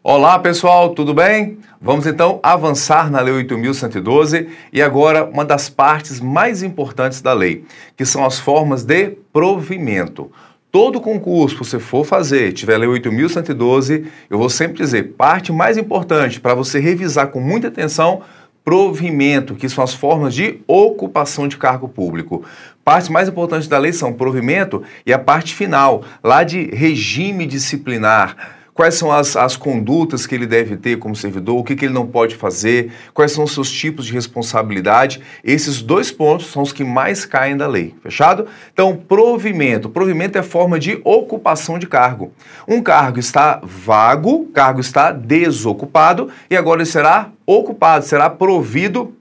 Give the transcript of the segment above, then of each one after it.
Olá pessoal, tudo bem? Vamos então avançar na Lei 8.112 e agora uma das partes mais importantes da lei, que são as formas de provimento. Todo concurso que você for fazer, tiver Lei 8.112, eu vou sempre dizer, parte mais importante para você revisar com muita atenção, provimento, que são as formas de ocupação de cargo público. Partes mais importantes da lei são provimento e a parte final, lá de regime disciplinar. Quais são as condutas que ele deve ter como servidor, o que ele não pode fazer, quais são os seus tipos de responsabilidade. Esses dois pontos são os que mais caem da lei, fechado? Então, provimento. Provimento é forma de ocupação de cargo. Um cargo está vago, cargo está desocupado e agora ele será ocupado, será provido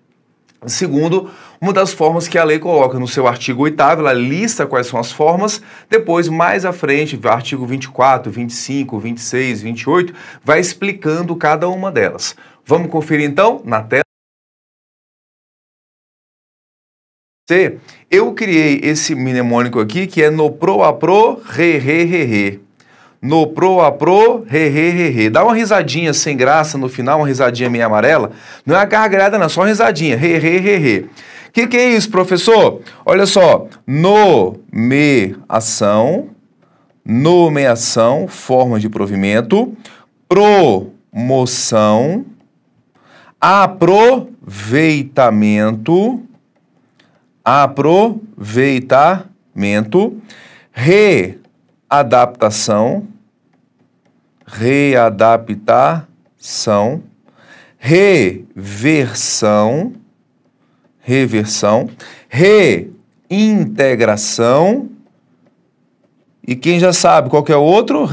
segundo uma das formas que a lei coloca no seu artigo 8º, ela lista quais são as formas, depois mais à frente, artigo 24, 25, 26, 28, vai explicando cada uma delas. Vamos conferir então na tela. Eu criei esse mnemônico aqui que é no pro, a pro, re, re, re, re. No pro, a pro, re, re, re, re. Dá uma risadinha sem graça no final, uma risadinha meio amarela. Não é uma gargalhada não, só uma risadinha. Re, re, re, re. O que é isso, professor? Olha só. Nomeação, forma de provimento. Promoção. Aproveitamento. Readaptação, reversão, reintegração, e quem já sabe qual que é o outro?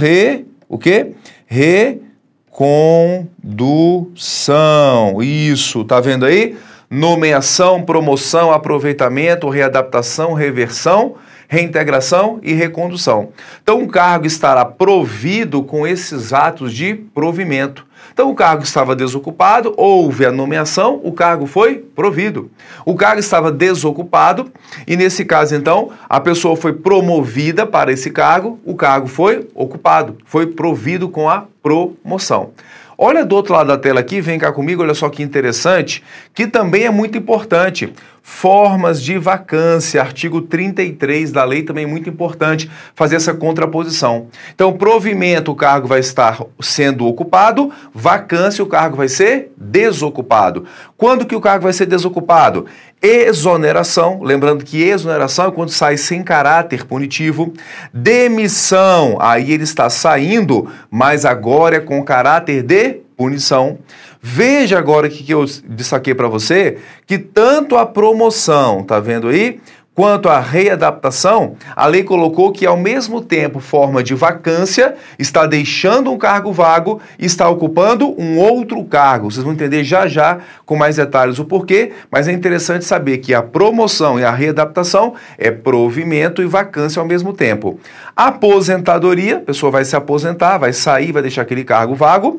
O quê? Recondução. Isso, tá vendo aí? Nomeação, promoção, aproveitamento, readaptação, reversão, reintegração e recondução. Então, o cargo estará provido com esses atos de provimento. Então, o cargo estava desocupado, houve a nomeação, o cargo foi provido. O cargo estava desocupado e, nesse caso, então, a pessoa foi promovida para esse cargo, o cargo foi ocupado, foi provido com a promoção. Olha do outro lado da tela aqui, vem cá comigo, olha só que interessante, que também é muito importante. Formas de vacância, artigo 33 da lei, também é muito importante fazer essa contraposição. Então, provimento, o cargo vai estar sendo ocupado, vacância, o cargo vai ser desocupado. Quando que o cargo vai ser desocupado? Exoneração, lembrando que exoneração é quando sai sem caráter punitivo. Demissão, aí ele está saindo, mas agora é com caráter de punição. Veja agora o que eu destaquei para você, que tanto a promoção, tá vendo aí, quanto a readaptação, a lei colocou que ao mesmo tempo forma de vacância, está deixando um cargo vago e está ocupando um outro cargo. Vocês vão entender já já com mais detalhes o porquê, mas é interessante saber que a promoção e a readaptação é provimento e vacância ao mesmo tempo. Aposentadoria, a pessoa vai se aposentar, vai sair, vai deixar aquele cargo vago.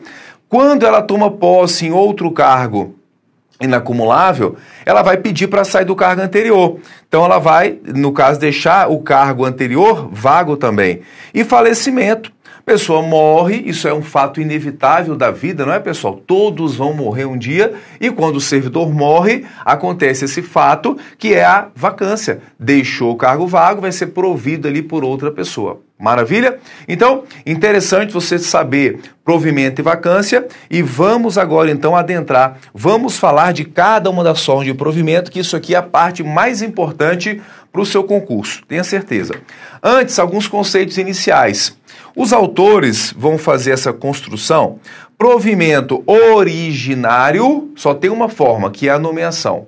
Quando ela toma posse em outro cargo inacumulável, ela vai pedir para sair do cargo anterior. Então ela vai, no caso, deixar o cargo anterior vago também. E falecimento. A pessoa morre, isso é um fato inevitável da vida, não é, pessoal? Todos vão morrer um dia e quando o servidor morre, acontece esse fato que é a vacância. Deixou o cargo vago, vai ser provido ali por outra pessoa. Maravilha? Então, interessante você saber provimento e vacância e vamos agora então adentrar, vamos falar de cada uma das formas de provimento, que isso aqui é a parte mais importante para o seu concurso, tenha certeza. Antes, alguns conceitos iniciais. Os autores vão fazer essa construção. Provimento originário só tem uma forma, que é a nomeação.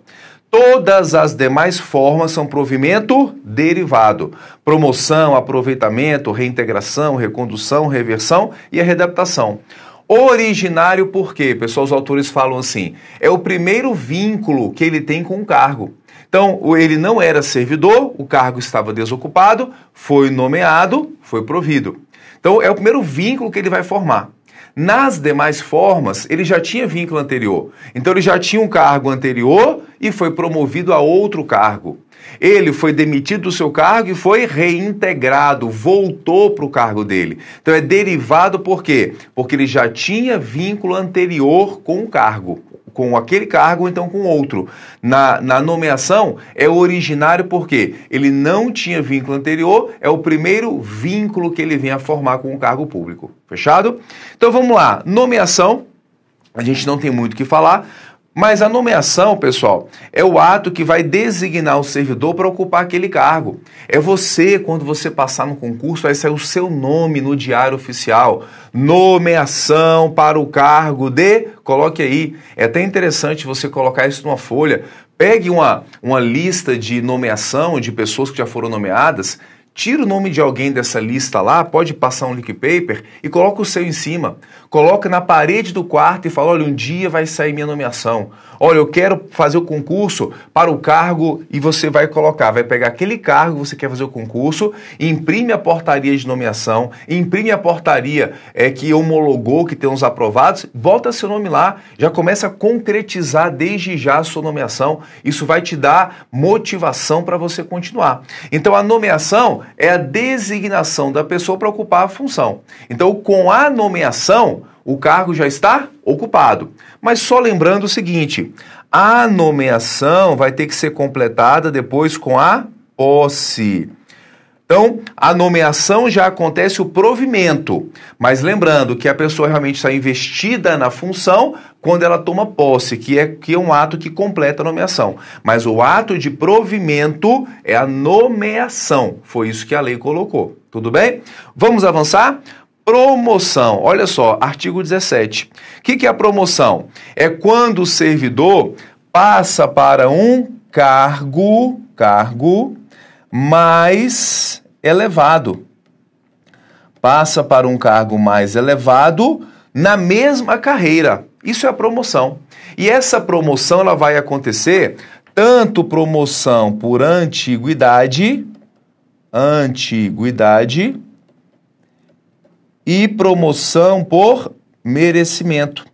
Todas as demais formas são provimento derivado. Promoção, aproveitamento, reintegração, recondução, reversão e a readaptação. Originário por quê? Pessoal, os autores falam assim, é o primeiro vínculo que ele tem com o cargo. Então, ele não era servidor, o cargo estava desocupado, foi nomeado, foi provido. Então, é o primeiro vínculo que ele vai formar. Nas demais formas, ele já tinha vínculo anterior. Então, ele já tinha um cargo anterior e foi promovido a outro cargo. Ele foi demitido do seu cargo e foi reintegrado, voltou para o cargo dele. Então, é derivado por quê? Porque ele já tinha vínculo anterior com o cargo. Com aquele cargo, ou então com outro. Na nomeação, é originário porque ele não tinha vínculo anterior, é o primeiro vínculo que ele vem a formar com o cargo público. Fechado? Então vamos lá. Nomeação, a gente não tem muito o que falar, mas a nomeação, pessoal, é o ato que vai designar o servidor para ocupar aquele cargo. É você, quando você passar no concurso, vai sair o seu nome no diário oficial. Nomeação para o cargo de... Coloque aí. É até interessante você colocar isso numa folha. Pegue uma lista de nomeação de pessoas que já foram nomeadas. Tira o nome de alguém dessa lista lá, pode passar um leak paper e coloca o seu em cima. Coloca na parede do quarto e fala, olha, um dia vai sair minha nomeação. Olha, eu quero fazer o concurso para o cargo e você vai colocar, vai pegar aquele cargo que você quer fazer o concurso, imprime a portaria de nomeação, imprime a portaria que homologou, que tem os aprovados, bota seu nome lá, já começa a concretizar desde já a sua nomeação. Isso vai te dar motivação para você continuar. Então, a nomeação é a designação da pessoa para ocupar a função. Então, com a nomeação, o cargo já está ocupado. Mas só lembrando o seguinte, a nomeação vai ter que ser completada depois com a posse. Então, a nomeação já acontece o provimento, mas lembrando que a pessoa realmente está investida na função quando ela toma posse, que é um ato que completa a nomeação. Mas o ato de provimento é a nomeação, foi isso que a lei colocou. Tudo bem? Vamos avançar? Promoção, olha só, artigo 17. O que é a promoção? É quando o servidor passa para um cargo mais elevado. Passa para um cargo mais elevado na mesma carreira. Isso é a promoção. E essa promoção ela vai acontecer tanto promoção por antiguidade e promoção por merecimento.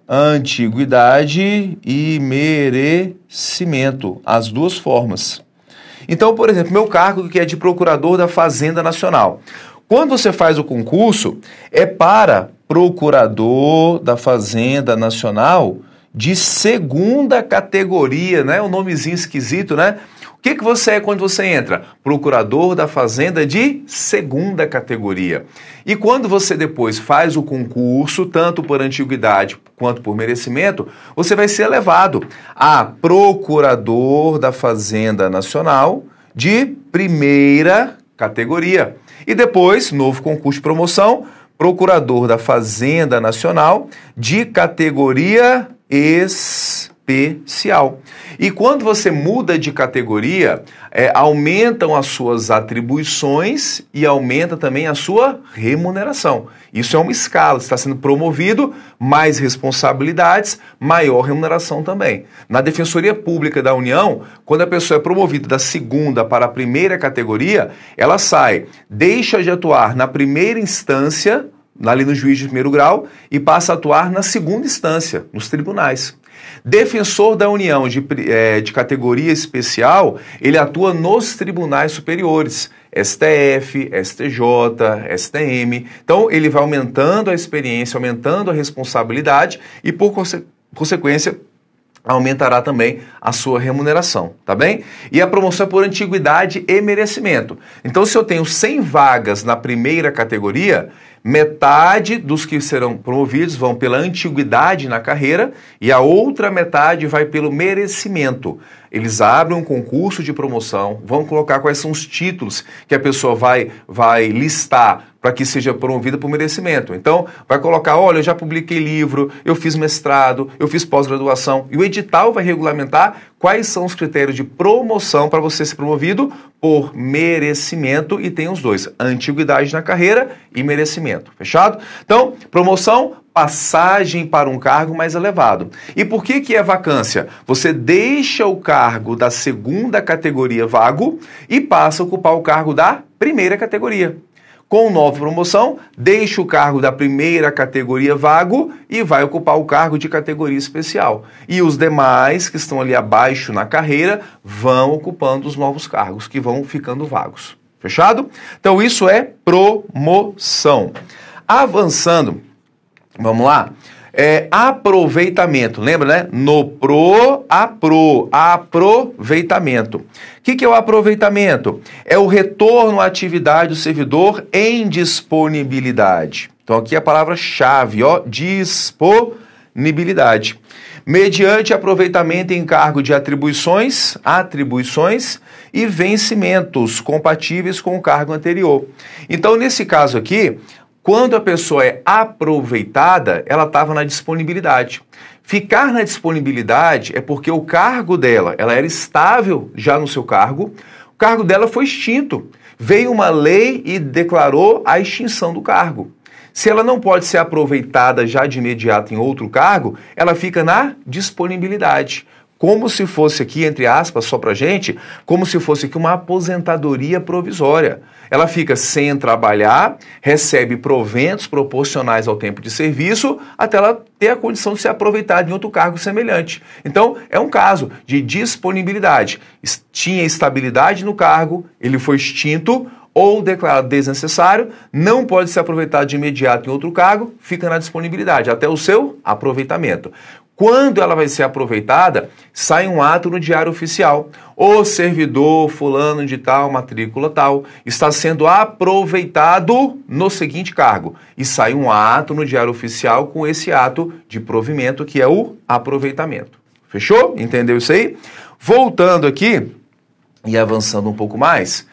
Antiguidade e merecimento, as duas formas. Então, por exemplo, meu cargo que é de procurador da Fazenda Nacional. Quando você faz o concurso, é para procurador da Fazenda Nacional de segunda categoria, né? Um nomezinho esquisito, né? O que você é quando você entra? Procurador da Fazenda de segunda categoria. E quando você depois faz o concurso, tanto por antiguidade quanto por merecimento, você vai ser elevado a procurador da Fazenda Nacional de primeira categoria. E depois, novo concurso de promoção, procurador da Fazenda Nacional de categoria especial. E quando você muda de categoria, aumentam as suas atribuições e aumenta também a sua remuneração. Isso é uma escala, você está sendo promovido, mais responsabilidades, maior remuneração também. Na Defensoria Pública da União, quando a pessoa é promovida da segunda para a primeira categoria, ela deixa de atuar na primeira instância, ali no juiz de primeiro grau, e passa a atuar na segunda instância, nos tribunais. Defensor da União de categoria especial, ele atua nos tribunais superiores, STF, STJ, STM. Então, ele vai aumentando a experiência, aumentando a responsabilidade e, por consequência, aumentará também a sua remuneração, tá bem? E a promoção é por antiguidade e merecimento. Então, se eu tenho 100 vagas na primeira categoria, metade dos que serão promovidos vão pela antiguidade na carreira e a outra metade vai pelo merecimento. Eles abrem um concurso de promoção, vão colocar quais são os títulos que a pessoa vai listar para que seja promovida por merecimento. Então, vai colocar, olha, eu já publiquei livro, eu fiz mestrado, eu fiz pós-graduação. E o edital vai regulamentar quais são os critérios de promoção para você ser promovido por merecimento, e tem os dois, antiguidade na carreira e merecimento. Fechado? Então, promoção, passagem para um cargo mais elevado. E por que é vacância? Você deixa o cargo da segunda categoria vago e passa a ocupar o cargo da primeira categoria. Com nova promoção, deixa o cargo da primeira categoria vago e vai ocupar o cargo de categoria especial. E os demais que estão ali abaixo na carreira vão ocupando os novos cargos que vão ficando vagos. Fechado? Então isso é promoção. Avançando, vamos lá. Aproveitamento, lembra, né? Aproveitamento. O que é o aproveitamento? É o retorno à atividade do servidor em disponibilidade. Então aqui é a palavra-chave, ó, disponibilidade. Mediante aproveitamento em cargo de atribuições e vencimentos compatíveis com o cargo anterior. Então nesse caso aqui, quando a pessoa é aproveitada, ela estava na disponibilidade. Ficar na disponibilidade é porque o cargo dela, ela era estável já no seu cargo, o cargo dela foi extinto. Veio uma lei e declarou a extinção do cargo. Se ela não pode ser aproveitada já de imediato em outro cargo, ela fica na disponibilidade. Como se fosse aqui, entre aspas, só pra gente, como se fosse aqui uma aposentadoria provisória. Ela fica sem trabalhar, recebe proventos proporcionais ao tempo de serviço, até ela ter a condição de ser aproveitada em outro cargo semelhante. Então, é um caso de disponibilidade. Tinha estabilidade no cargo, ele foi extinto ou declarado desnecessário, não pode ser aproveitado de imediato em outro cargo, fica na disponibilidade, até o seu aproveitamento. Quando ela vai ser aproveitada, sai um ato no Diário Oficial. O servidor fulano de tal, matrícula tal, está sendo aproveitado no seguinte cargo. E sai um ato no Diário Oficial com esse ato de provimento, que é o aproveitamento. Fechou? Entendeu isso aí? Voltando aqui e avançando um pouco mais,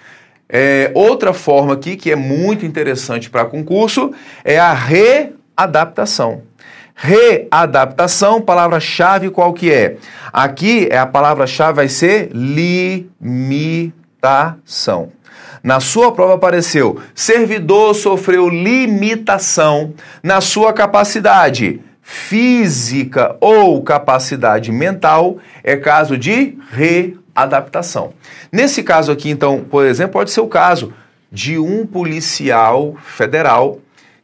outra forma aqui que é muito interessante para concurso é a readaptação. Readaptação, palavra-chave qual que é? Aqui a palavra-chave vai ser limitação. Na sua prova apareceu, servidor sofreu limitação na sua capacidade física ou capacidade mental, é caso de readaptação. Nesse caso aqui, então, por exemplo, pode ser o caso de um policial federal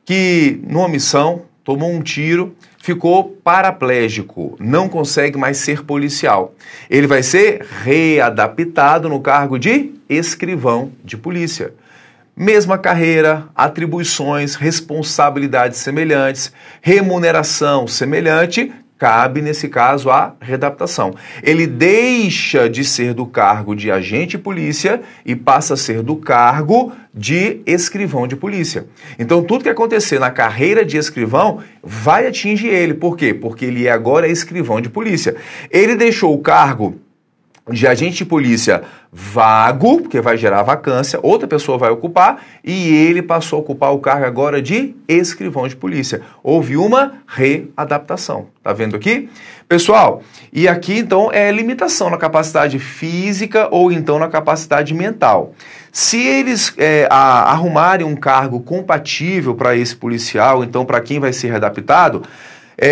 que, numa missão, tomou um tiro, ficou paraplégico, não consegue mais ser policial. Ele vai ser readaptado no cargo de escrivão de polícia. Mesma carreira, atribuições, responsabilidades semelhantes, remuneração semelhante, cabe nesse caso a readaptação. Ele deixa de ser do cargo de agente de polícia e passa a ser do cargo de escrivão de polícia. Então tudo que acontecer na carreira de escrivão vai atingir ele. Por quê? Porque ele agora é escrivão de polícia. Ele deixou o cargo de agente de polícia vago, porque vai gerar vacância, outra pessoa vai ocupar, e ele passou a ocupar o cargo agora de escrivão de polícia. Houve uma readaptação. Tá vendo aqui? Pessoal, e aqui então é limitação na capacidade física ou então na capacidade mental. Se eles arrumarem um cargo compatível para esse policial, então para quem vai ser readaptado,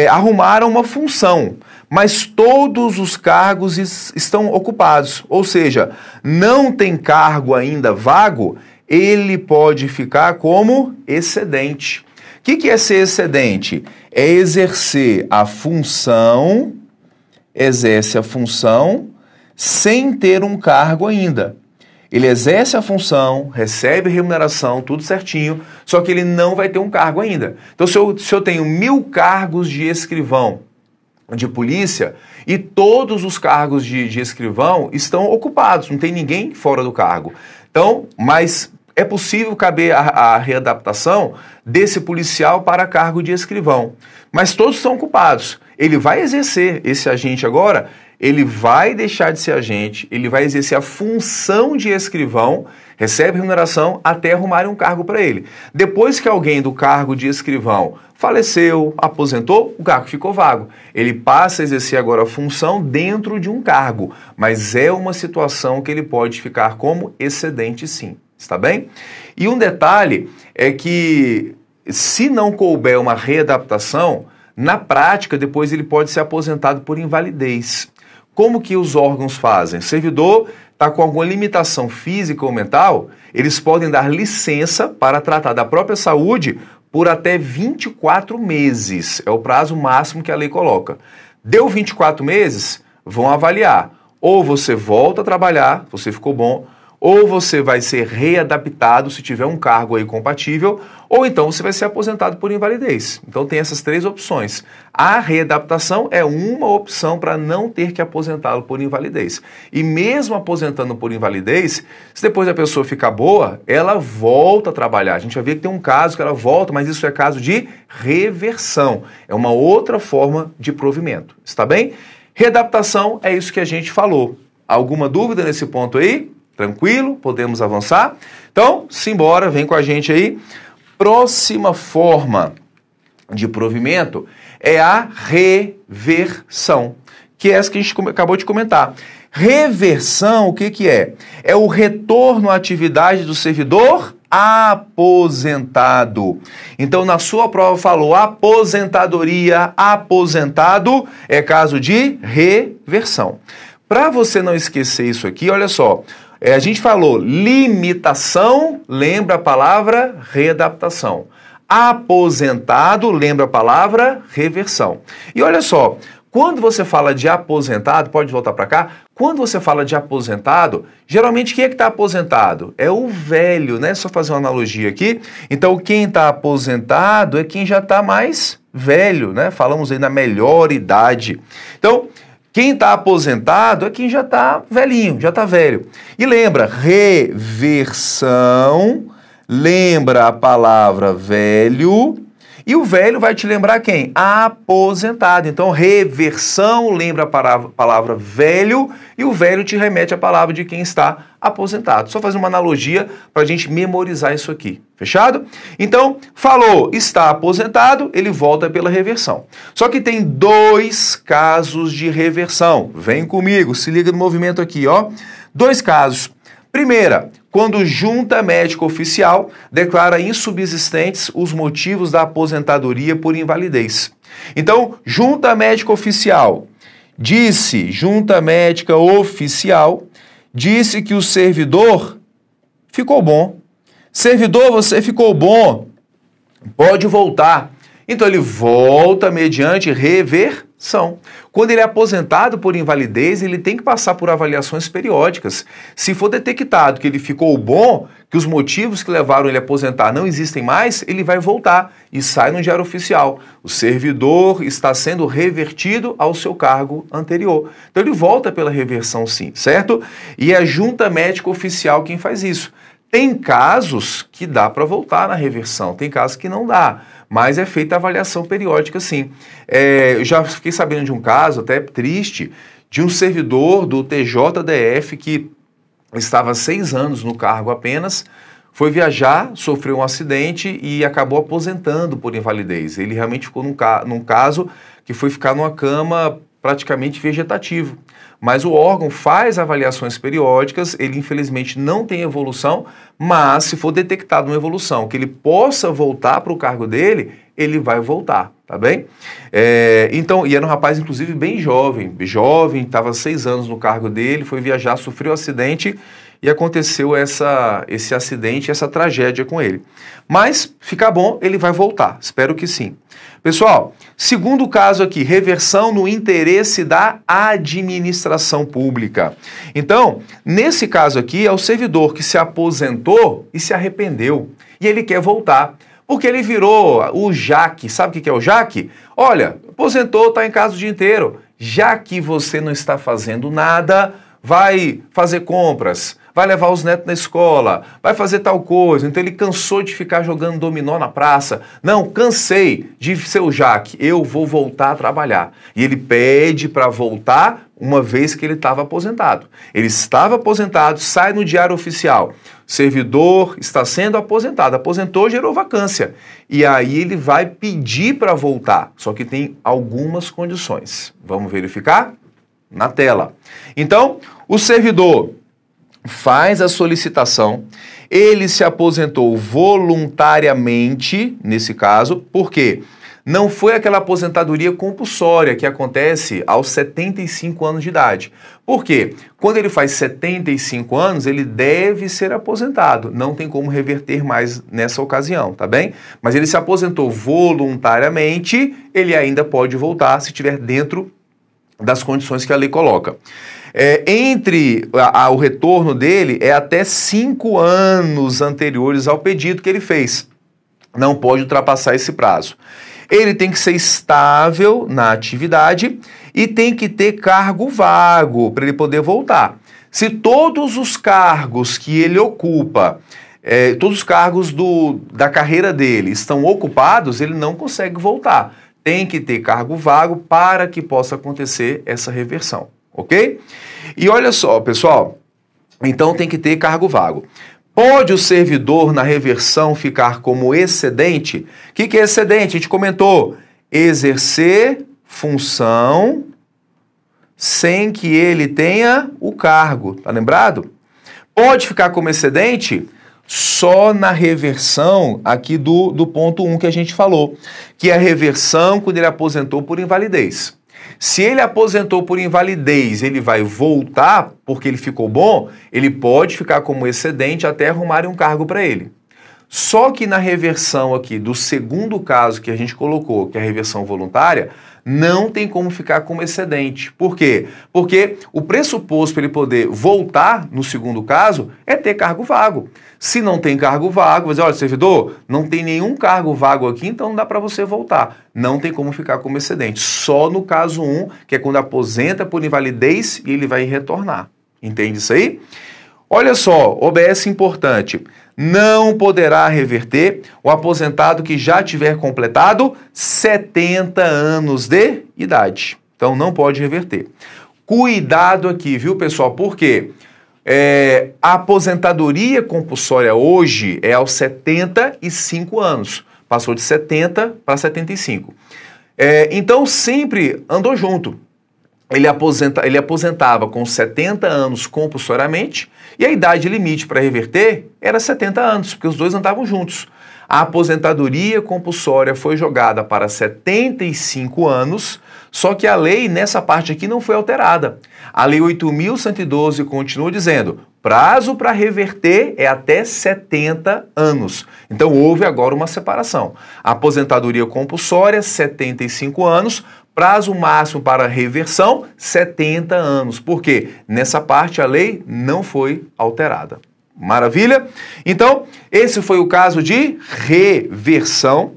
arrumaram uma função, mas todos os cargos estão ocupados, ou seja, não tem cargo ainda vago, ele pode ficar como excedente. O que é ser excedente? É exercer a função, exerce a função sem ter um cargo ainda. Ele exerce a função, recebe remuneração, tudo certinho, só que ele não vai ter um cargo ainda. Então, se eu tenho 1000 cargos de escrivão de polícia e todos os cargos de escrivão estão ocupados, não tem ninguém fora do cargo. Então, mas é possível caber a readaptação desse policial para cargo de escrivão. Mas todos estão ocupados. Ele vai exercer esse agente agora, ele vai deixar de ser agente, ele vai exercer a função de escrivão, recebe remuneração até arrumarem um cargo para ele. Depois que alguém do cargo de escrivão faleceu, aposentou, o cargo ficou vago. Ele passa a exercer agora a função dentro de um cargo, mas é uma situação que ele pode ficar como excedente sim, está bem? E um detalhe é que se não couber uma readaptação, na prática depois ele pode ser aposentado por invalidez. Como que os órgãos fazem? O servidor está com alguma limitação física ou mental, eles podem dar licença para tratar da própria saúde por até 24 meses. É o prazo máximo que a lei coloca. Deu 24 meses, vão avaliar. Ou você volta a trabalhar, você ficou bom, ou você vai ser readaptado se tiver um cargo aí compatível, ou então você vai ser aposentado por invalidez. Então tem essas três opções. A readaptação é uma opção para não ter que aposentá-lo por invalidez. E mesmo aposentando por invalidez, se depois a pessoa ficar boa, ela volta a trabalhar. A gente vai ver que tem um caso que ela volta, mas isso é caso de reversão. É uma outra forma de provimento. Está bem? Readaptação é isso que a gente falou. Alguma dúvida nesse ponto aí? Tranquilo? Podemos avançar? Então, simbora, vem com a gente aí. Próxima forma de provimento é a reversão, que é essa que a gente acabou de comentar. Reversão, o que é? É o retorno à atividade do servidor aposentado. Então, na sua prova falou aposentadoria, aposentado, é caso de reversão. Para você não esquecer isso aqui, olha só, a gente falou limitação, lembra a palavra readaptação. Aposentado, lembra a palavra reversão. E olha só, quando você fala de aposentado, pode voltar para cá, quando você fala de aposentado, geralmente quem é que está aposentado? É o velho, né? Só fazer uma analogia aqui. Então, quem está aposentado é quem já está mais velho, né? Falamos aí na melhor idade. Então, quem está aposentado é quem já está velhinho, já está velho. E lembra, reversão, lembra a palavra velho, e o velho vai te lembrar quem? Aposentado. Então, reversão lembra a palavra velho, e o velho te remete à palavra de quem está aposentado. Só fazer uma analogia para a gente memorizar isso aqui. Fechado? Então, falou, está aposentado, ele volta pela reversão. Só que tem dois casos de reversão. Vem comigo, se liga no movimento aqui, ó. Dois casos. Primeira, quando junta médica oficial declara insubsistentes os motivos da aposentadoria por invalidez. Então, junta médica oficial disse que o servidor ficou bom. Servidor, você ficou bom, pode voltar. Então ele volta mediante reversão. Quando ele é aposentado por invalidez, ele tem que passar por avaliações periódicas. Se for detectado que ele ficou bom, que os motivos que levaram ele a aposentar não existem mais, ele vai voltar e sai no Diário Oficial. O servidor está sendo revertido ao seu cargo anterior. Então ele volta pela reversão sim, certo? E é a junta médica oficial quem faz isso. Tem casos que dá para voltar na reversão, tem casos que não dá, mas é feita a avaliação periódica sim. Eu já fiquei sabendo de um caso, até triste, de um servidor do TJDF que estava 6 anos no cargo apenas, foi viajar, sofreu um acidente e acabou aposentando por invalidez. Ele realmente ficou num caso que foi ficar numa cama praticamente vegetativo. Mas o órgão faz avaliações periódicas, ele infelizmente não tem evolução, mas se for detectado uma evolução, que ele possa voltar para o cargo dele, ele vai voltar, tá bem? Então, e era um rapaz inclusive bem jovem, estava 6 anos no cargo dele, foi viajar, sofreu um acidente e aconteceu esse acidente, essa tragédia com ele. Mas, ficar bom, ele vai voltar, espero que sim. Pessoal, segundo caso aqui, reversão no interesse da administração pública. Então, nesse caso aqui, é o servidor que se aposentou e se arrependeu, e ele quer voltar, porque ele virou o JAC. Sabe o que é o JAC? Olha, aposentou, está em casa o dia inteiro. Já que você não está fazendo nada, vai fazer compras, vai levar os netos na escola, vai fazer tal coisa. Então ele cansou de ficar jogando dominó na praça. Não, cansei de ser o JAC, eu vou voltar a trabalhar. E ele pede para voltar uma vez que ele estava aposentado. Ele estava aposentado, sai no Diário Oficial. Servidor está sendo aposentado. Aposentou, gerou vacância. E aí ele vai pedir para voltar. Só que tem algumas condições. Vamos verificar? Na tela. Então, o servidor faz a solicitação, ele se aposentou voluntariamente, nesse caso, porque não foi aquela aposentadoria compulsória que acontece aos 75 anos de idade. Por quê? Quando ele faz 75 anos, ele deve ser aposentado. Não tem como reverter mais nessa ocasião, tá bem? Mas ele se aposentou voluntariamente, ele ainda pode voltar se estiver dentro das condições que a lei coloca. O retorno dele é até 5 anos anteriores ao pedido que ele fez. Não pode ultrapassar esse prazo. Ele tem que ser estável na atividade e tem que ter cargo vago para ele poder voltar. Se todos os cargos que ele ocupa, todos os cargos da carreira dele estão ocupados, ele não consegue voltar. Tem que ter cargo vago para que possa acontecer essa reversão, ok? E olha só, pessoal, então tem que ter cargo vago. Pode o servidor na reversão ficar como excedente? O que é excedente? A gente comentou, exercer função sem que ele tenha o cargo, tá lembrado? Pode ficar como excedente só na reversão aqui do ponto 1 que a gente falou, que é a reversão quando ele aposentou por invalidez. Se ele aposentou por invalidez, ele vai voltar porque ele ficou bom, ele pode ficar como excedente até arrumarem um cargo para ele. Só que na reversão aqui do segundo caso que a gente colocou, que é a reversão voluntária, não tem como ficar como excedente. Por quê? Porque o pressuposto para ele poder voltar no segundo caso é ter cargo vago. Se não tem cargo vago, vai dizer, olha, servidor, não tem nenhum cargo vago aqui, então não dá para você voltar. Não tem como ficar como excedente. Só no caso 1, que é quando aposenta por invalidez e ele vai retornar. Entende isso aí? Olha só, OBS importante. Não poderá reverter o aposentado que já tiver completado 70 anos de idade. Então, não pode reverter. Cuidado aqui, viu, pessoal? Por quê? A aposentadoria compulsória hoje é aos 75 anos. Passou de 70 para 75. Então, sempre andou junto. Ele aposentava com 70 anos compulsoriamente e a idade limite para reverter era 70 anos, porque os dois andavam juntos. A aposentadoria compulsória foi jogada para 75 anos, só que a lei nessa parte aqui não foi alterada. A Lei 8.112 continua dizendo, prazo para reverter é até 70 anos. Então houve agora uma separação. A aposentadoria compulsória, 75 anos, prazo máximo para reversão, 70 anos. Por quê? Nessa parte a lei não foi alterada. Maravilha? Então, esse foi o caso de reversão,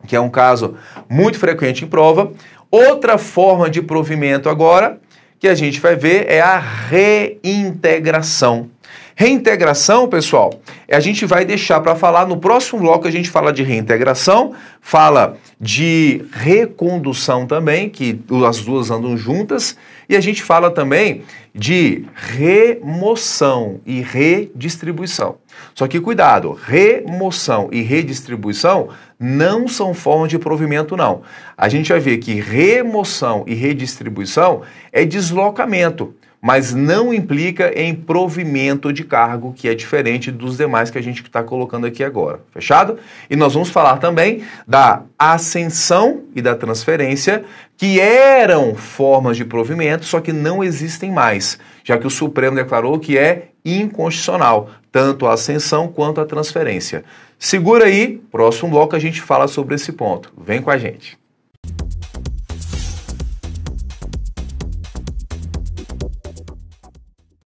que é um caso muito frequente em prova. Outra forma de provimento agora, que a gente vai ver, é a reintegração. Reintegração, pessoal, a gente vai deixar para falar no próximo bloco. A gente fala de reintegração, fala de recondução também, que as duas andam juntas, e a gente fala também de remoção e redistribuição. Só que cuidado, remoção e redistribuição não são formas de provimento, não. A gente vai ver que remoção e redistribuição é deslocamento, mas não implica em provimento de cargo, que é diferente dos demais que a gente está colocando aqui agora. Fechado? E nós vamos falar também da ascensão e da transferência, que eram formas de provimento, só que não existem mais, já que o Supremo declarou que é inconstitucional, tanto a ascensão quanto a transferência. Segura aí, próximo bloco a gente fala sobre esse ponto. Vem com a gente.